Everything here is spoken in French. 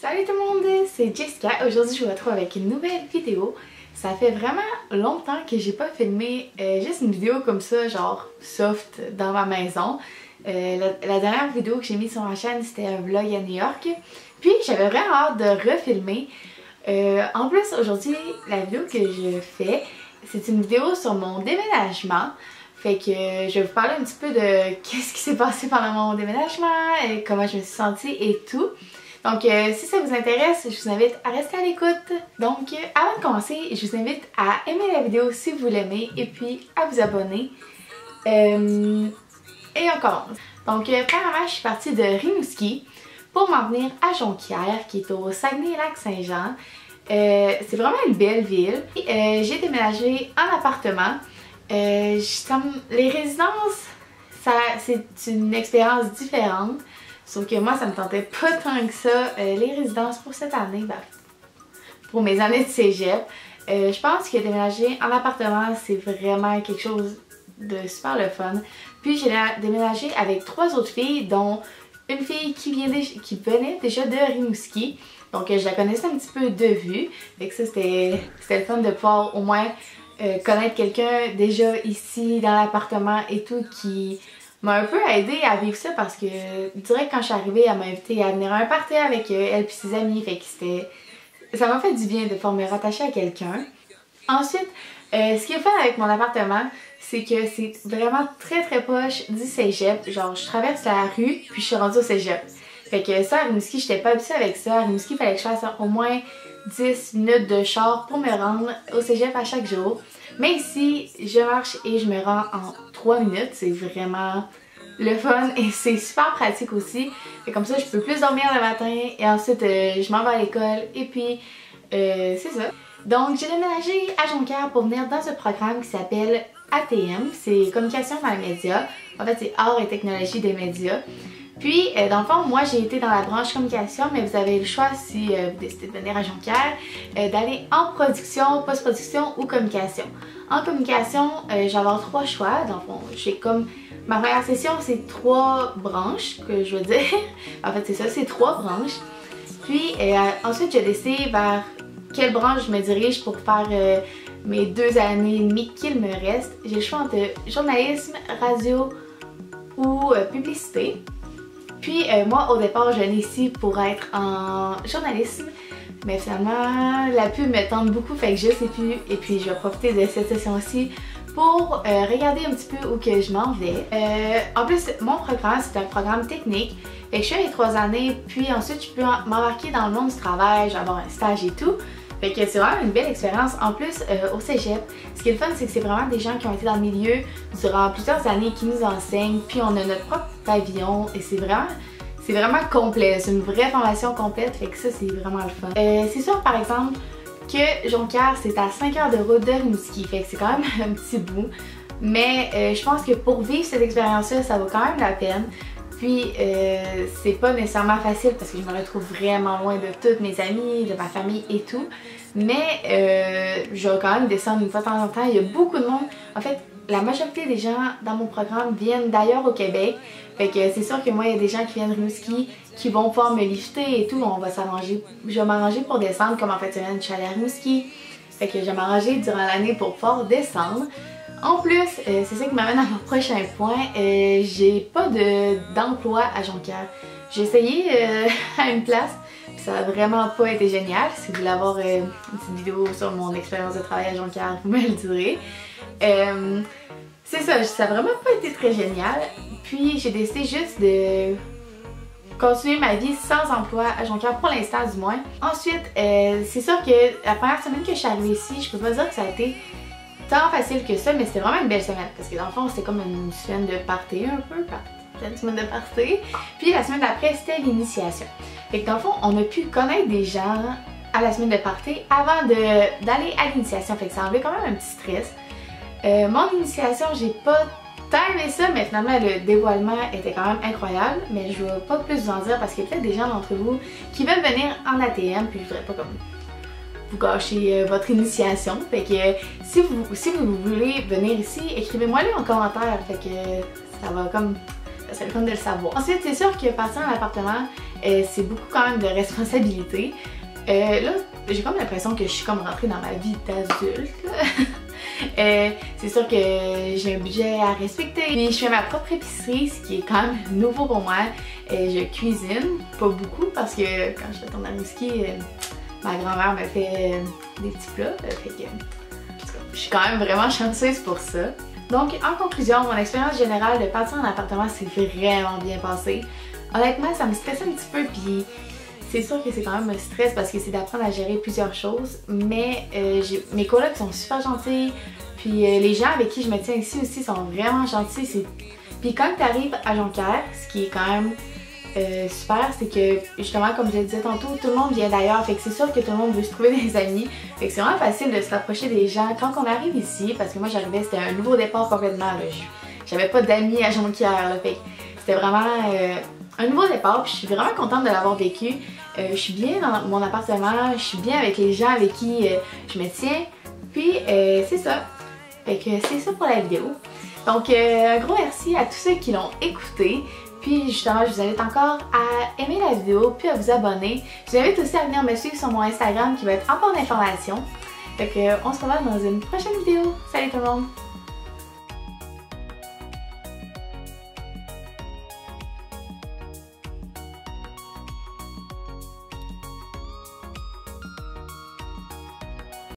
Salut tout le monde, c'est Jessica. Aujourd'hui je vous retrouve avec une nouvelle vidéo. Ça fait vraiment longtemps que j'ai pas filmé juste une vidéo comme ça, genre soft dans ma maison. La dernière vidéo que j'ai mise sur ma chaîne c'était un vlog à New York. Puis j'avais vraiment hâte de refilmer. En plus aujourd'hui la vidéo que je fais c'est une vidéo sur mon déménagement. Fait que je vais vous parler un petit peu de qu'est-ce qui s'est passé pendant mon déménagement, et comment je me suis sentie et tout. Donc si ça vous intéresse, je vous invite à rester à l'écoute. Donc avant de commencer, je vous invite à aimer la vidéo si vous l'aimez et puis à vous abonner. Et on commence. Donc premièrement, je suis partie de Rimouski pour m'en venir à Jonquière qui est au Saguenay-Lac-Saint-Jean. C'est vraiment une belle ville. J'ai déménagé en appartement. Les résidences, c'est une expérience différente. Sauf que moi, ça me tentait pas tant que ça. Les résidences pour cette année, pour mes années de cégep, je pense que déménager en appartement, c'est vraiment quelque chose de super le fun. Puis j'ai déménagé avec 3 autres filles, dont une fille qui venait déjà de Rimouski. Donc je la connaissais un petit peu de vue. Fait que ça, c'était le fun de pouvoir au moins connaître quelqu'un déjà ici dans l'appartement et tout qui m'a un peu aidée à vivre ça parce que direct quand je suis arrivée, elle m'a invitée à venir à un party avec elle et ses amis. Fait que ça m'a fait du bien de pouvoir me rattacher à quelqu'un. Ensuite, ce qui est fun avec mon appartement, c'est que c'est vraiment très proche du cégep. Genre je traverse la rue puis je suis rendue au cégep. Fait que ça à Rimouski, j'étais pas habituée avec ça. À Rimouski, il fallait que je fasse au moins 10 minutes de char pour me rendre au cégep à chaque jour. Mais ici, je marche et je me rends en 3 minutes. C'est vraiment le fun et c'est super pratique aussi. Et comme ça, je peux plus dormir le matin et ensuite je m'en vais à l'école et puis c'est ça. Donc j'ai déménagé à Jonquière pour venir dans un programme qui s'appelle ATM. C'est communication dans les médias. En fait, c'est art et technologie des médias. Puis, dans le fond, moi j'ai été dans la branche communication, mais vous avez le choix si vous décidez de venir à Jonquière, d'aller en production, post-production ou communication. En communication, je vais avoir 3 choix. Dans le fond, j'ai comme ma première session, c'est 3 branches que je veux dire. En fait, c'est ça, c'est 3 branches. Puis, ensuite, je décide vers quelle branche je me dirige pour faire mes 2 années et demie qu'il me reste. J'ai le choix entre journalisme, radio ou publicité. Puis moi au départ je venais ici pour être en journalisme, mais finalement la pub me tente beaucoup, fait que je sais plus et puis je vais profiter de cette session-ci pour regarder un petit peu où que je m'en vais. En plus mon programme c'est un programme technique, fait que je fais les 3 années puis ensuite je peux m'embarquer dans le monde du travail, j'ai avoir un stage et tout. Fait que c'est vraiment une belle expérience. En plus, au cégep, ce qui est le fun, c'est que c'est vraiment des gens qui ont été dans le milieu durant plusieurs années qui nous enseignent. Puis on a notre propre pavillon et c'est vraiment complet. C'est une vraie formation complète. Fait que ça, c'est vraiment le fun. C'est sûr, par exemple, que Jonquière, c'est à 5 heures de route de Rimouski. Fait que c'est quand même un petit bout. Mais je pense que pour vivre cette expérience-là, ça vaut quand même la peine. Puis c'est pas nécessairement facile parce que je me retrouve vraiment loin de toutes mes amies, de ma famille et tout. Mais je vais quand même descendre une fois de temps en temps. Il y a beaucoup de monde. En fait, la majorité des gens dans mon programme viennent d'ailleurs au Québec. Fait que c'est sûr que moi, il y a des gens qui viennent de Rimouski qui vont pouvoir me lifter et tout. On va s'arranger. Je vais m'arranger pour descendre comme en fait semaine, je suis allée à Rimouski. Fait que je vais m'arranger durant l'année pour pouvoir descendre. En plus, c'est ça qui m'amène à mon prochain point, j'ai pas d'emploi à Jonquière. J'ai essayé à une place, puis ça a vraiment pas été génial. Si vous voulez avoir une petite vidéo sur mon expérience de travail à Jonquière, vous me le direz. C'est ça a vraiment pas été très génial. Puis j'ai décidé juste de continuer ma vie sans emploi à Jonquière pour l'instant du moins. Ensuite, c'est sûr que la première semaine que je suis arrivée ici, je peux pas dire que ça a été tant facile que ça, mais c'était vraiment une belle semaine parce que dans le fond c'était comme une semaine de party un peu, une semaine de party. Puis la semaine d'après c'était l'initiation. Fait que dans le fond on a pu connaître des gens à la semaine de party avant d'aller à l'initiation, fait que ça enlevait quand même un petit stress. Mon initiation j'ai pas tant aimé ça, mais finalement le dévoilement était quand même incroyable, mais je vais pas plus vous en dire parce qu'il y a peut-être des gens d'entre vous qui veulent venir en ATM puis je voudrais pas comme vous gâchez votre initiation. Fait que si vous voulez venir ici, écrivez-moi-le en commentaire. Fait que ça va comme ça serait le fun de le savoir. Ensuite, c'est sûr que partir en appartement, c'est beaucoup quand même de responsabilité. Là, j'ai comme l'impression que je suis comme rentrée dans ma vie d'adulte. C'est sûr que j'ai un budget à respecter. Puis je fais ma propre épicerie, ce qui est quand même nouveau pour moi. Je cuisine, pas beaucoup, parce que quand je retourne à Rimouski, ma grand-mère me fait des petits plats. Fait que je suis quand même vraiment chanceuse pour ça. Donc en conclusion, mon expérience générale de partir en appartement s'est vraiment bien passée. Honnêtement, ça me stresse un petit peu, puis c'est sûr que c'est quand même un stress parce que c'est d'apprendre à gérer plusieurs choses, mais mes colocs sont super gentils, puis les gens avec qui je me tiens ici aussi sont vraiment gentils. Puis quand tu arrives à Jonquière, ce qui est quand même super, c'est que justement, comme je le disais tantôt, tout le monde vient d'ailleurs, fait que c'est sûr que tout le monde veut se trouver des amis, fait que c'est vraiment facile de se rapprocher des gens quand on arrive ici, parce que moi j'arrivais, c'était un nouveau départ complètement, j'avais pas d'amis à Jonquière, là, fait que c'était vraiment un nouveau départ, puis je suis vraiment contente de l'avoir vécu. Je suis bien dans mon appartement, je suis bien avec les gens avec qui je me tiens, puis c'est ça. Fait que c'est ça pour la vidéo. Donc un gros merci à tous ceux qui l'ont écouté. Puis justement, je vous invite encore à aimer la vidéo, puis à vous abonner. Je vous invite aussi à venir me suivre sur mon Instagram qui va être en barre d'informations. Fait que on se revoit dans une prochaine vidéo. Salut tout le monde!